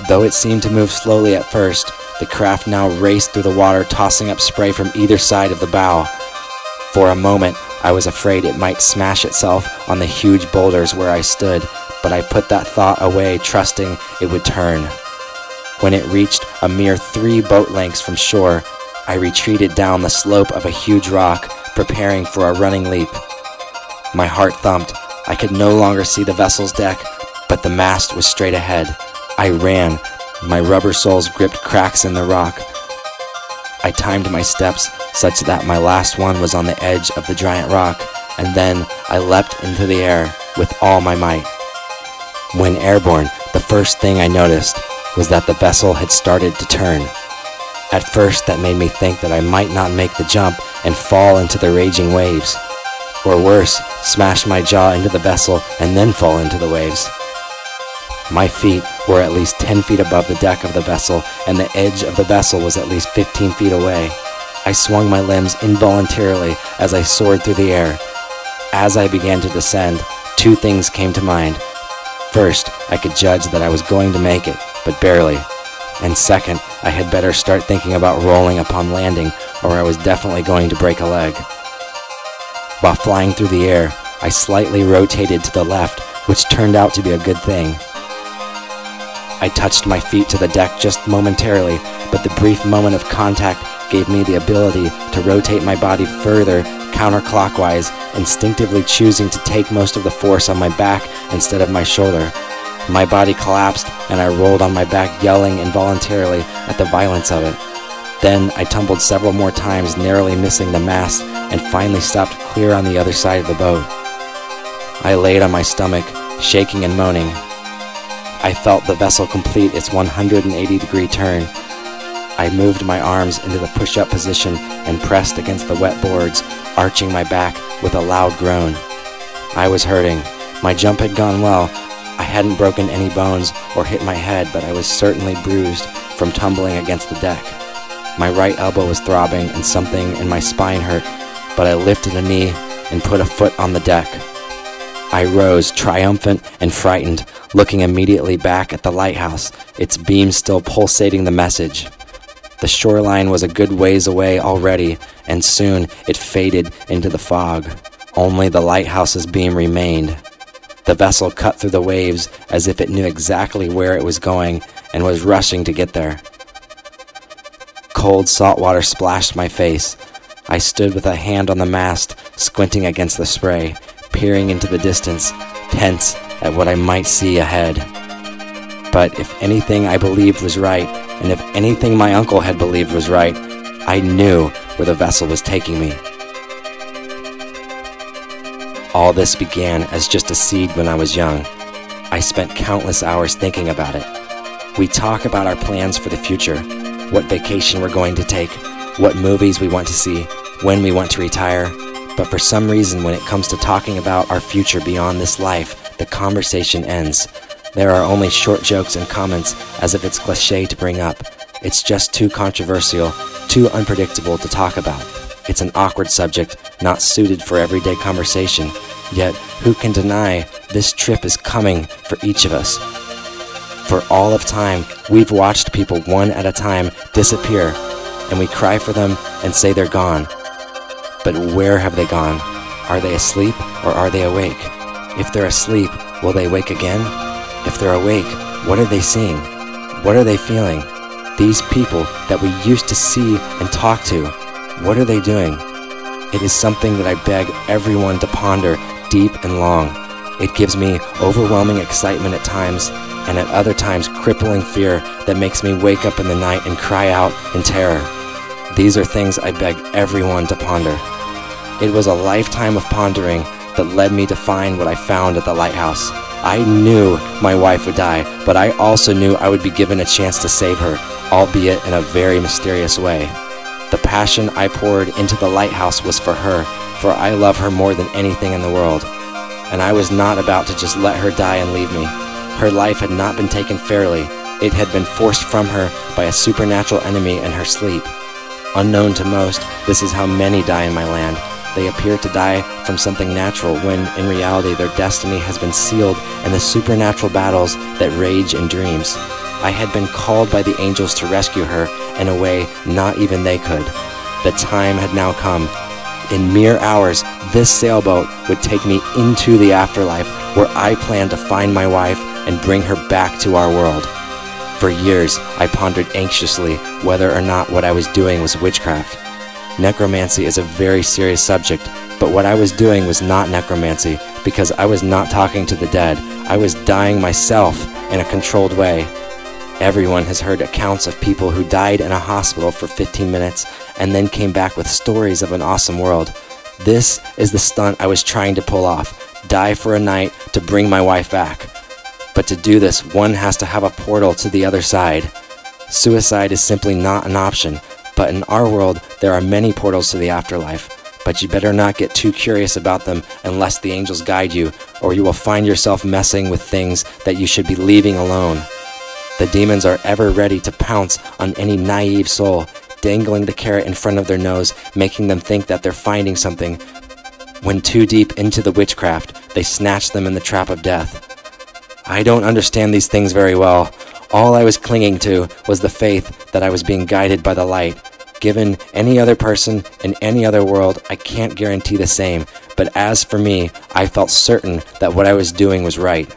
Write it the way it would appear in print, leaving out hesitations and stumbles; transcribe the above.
Though it seemed to move slowly at first, the craft now raced through the water, tossing up spray from either side of the bow. For a moment, I was afraid it might smash itself on the huge boulders where I stood, but I put that thought away, trusting it would turn. When it reached a mere 3 boat lengths from shore, I retreated down the slope of a huge rock, preparing for a running leap. My heart thumped. I could no longer see the vessel's deck, but the mast was straight ahead. I ran. My rubber soles gripped cracks in the rock. I timed my steps such that my last one was on the edge of the giant rock, and then I leapt into the air with all my might. When airborne, the first thing I noticed was that the vessel had started to turn. At first, that made me think that I might not make the jump and fall into the raging waves. Or worse, smash my jaw into the vessel and then fall into the waves. My feet were at least 10 feet above the deck of the vessel, and the edge of the vessel was at least 15 feet away. I swung my limbs involuntarily as I soared through the air. As I began to descend, 2 things came to mind. First, I could judge that I was going to make it, but barely. And second, I had better start thinking about rolling upon landing, or I was definitely going to break a leg. While flying through the air, I slightly rotated to the left, which turned out to be a good thing. I touched my feet to the deck just momentarily, but the brief moment of contact gave me the ability to rotate my body further counterclockwise, instinctively choosing to take most of the force on my back instead of my shoulder. My body collapsed, and I rolled on my back, yelling involuntarily at the violence of it. Then I tumbled several more times, narrowly missing the mast, and finally stopped clear on the other side of the boat. I laid on my stomach, shaking and moaning. I felt the vessel complete its 180-degree turn. I moved my arms into the push-up position and pressed against the wet boards, arching my back with a loud groan. I was hurting. My jump had gone well. I hadn't broken any bones or hit my head, but I was certainly bruised from tumbling against the deck. My right elbow was throbbing and something in my spine hurt, but I lifted a knee and put a foot on the deck. I rose, triumphant and frightened, looking immediately back at the lighthouse, its beams still pulsating the message. The shoreline was a good ways away already, and soon it faded into the fog. Only the lighthouse's beam remained. The vessel cut through the waves as if it knew exactly where it was going and was rushing to get there. Cold salt water splashed my face. I stood with a hand on the mast, squinting against the spray, peering into the distance, tense at what I might see ahead. But if anything I believed was right, and if anything my uncle had believed was right, I knew where the vessel was taking me. All this began as just a seed when I was young. I spent countless hours thinking about it. We talk about our plans for the future, what vacation we're going to take, what movies we want to see, when we want to retire. But for some reason, when it comes to talking about our future beyond this life, the conversation ends. There are only short jokes and comments, as if it's cliché to bring up. It's just too controversial, too unpredictable to talk about. It's an awkward subject, not suited for everyday conversation. Yet, who can deny this trip is coming for each of us? For all of time, we've watched people one at a time disappear, and we cry for them and say they're gone. But where have they gone? Are they asleep or are they awake? If they're asleep, will they wake again? If they're awake, what are they seeing? What are they feeling? These people that we used to see and talk to, what are they doing? It is something that I beg everyone to ponder deep and long. It gives me overwhelming excitement at times, and at other times crippling fear that makes me wake up in the night and cry out in terror. These are things I beg everyone to ponder. It was a lifetime of pondering that led me to find what I found at the lighthouse. I knew my wife would die, but I also knew I would be given a chance to save her, albeit in a very mysterious way. The passion I poured into the lighthouse was for her, for I love her more than anything in the world. And I was not about to just let her die and leave me. Her life had not been taken fairly. It had been forced from her by a supernatural enemy in her sleep. Unknown to most, this is how many die in my land. They appear to die from something natural when, in reality, their destiny has been sealed in the supernatural battles that rage in dreams. I had been called by the angels to rescue her in a way not even they could. The time had now come. In mere hours, this sailboat would take me into the afterlife, where I planned to find my wife and bring her back to our world. For years, I pondered anxiously whether or not what I was doing was witchcraft. Necromancy is a very serious subject, but what I was doing was not necromancy, because I was not talking to the dead. I was dying myself in a controlled way. Everyone has heard accounts of people who died in a hospital for 15 minutes and then came back with stories of an awesome world. This is the stunt I was trying to pull off: die for a night to bring my wife back. But to do this, one has to have a portal to the other side. Suicide is simply not an option, but in our world, there are many portals to the afterlife. But you better not get too curious about them unless the angels guide you, or you will find yourself messing with things that you should be leaving alone. The demons are ever ready to pounce on any naive soul, dangling the carrot in front of their nose, making them think that they're finding something. When too deep into the witchcraft, they snatch them in the trap of death. I don't understand these things very well. All I was clinging to was the faith that I was being guided by the light. Given any other person in any other world, I can't guarantee the same, but as for me, I felt certain that what I was doing was right.